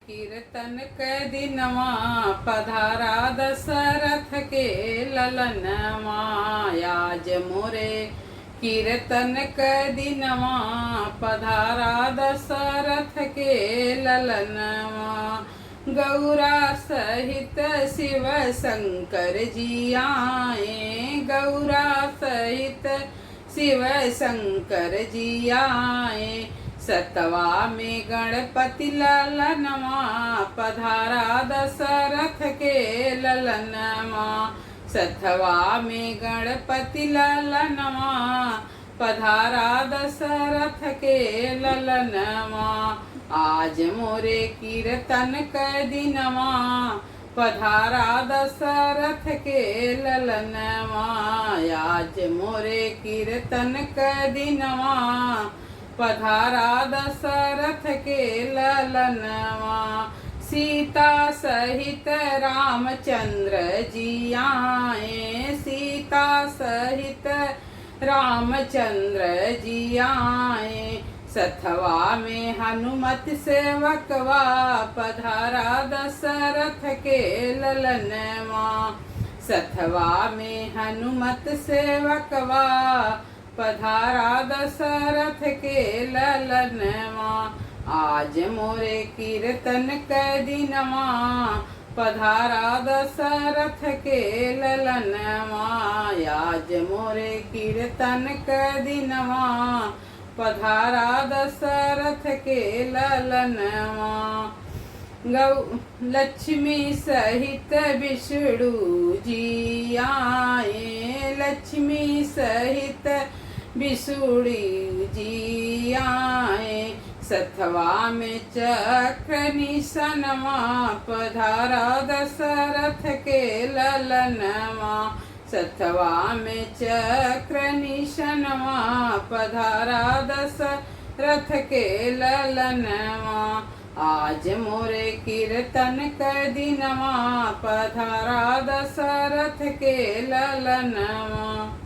कीर्तन क दिनवा पधारा दशरथ के ललनवा। आज मोरे कीर्तन क दिनवा पधारा दशरथ के ललनवा। गौरा सहित शिव शंकर जी आए, गौरा सहित शिव शंकर जी आए। सतवा में गणपति ललनवा पधारा दशरथ के ललनवा। सतवा में गणपति ललनवा पधारा दशरथ के ललनवा। आज मोरे कीर्तन क दिनवा पधारा दशरथ के ललनवा। आज मोरे कीर्तन क दिनवा पधारा दशरथ के ललनवा। सीता सहित रामचंद्र जी आए, सीता सहित रामचंद्र जी आए। सतवा में हनुमत सेवकवा पधारा दशरथ के ललनवा। सतवा में हनुमत सेवकवा पधारा दशरथ के ललनवा। आज मोरे कीर्तन क दिनवा पधारा दशरथ के ललनवा। आज मोरे कीर्तन क दिनवा पधारा दशरथ के ललनवा। लक्ष्मी सहित विष्णु जी आए, लक्ष्मी सहित विष्णु जी आए। सतवा में चक्र निशनवा पधारा दशरथ के ललनवा। सतवा में चक्र निशनवा पधारा दशरथ के ललनवा। आज मोरे कीर्तन क दिनवा पधारा दशरथ के ललनवा।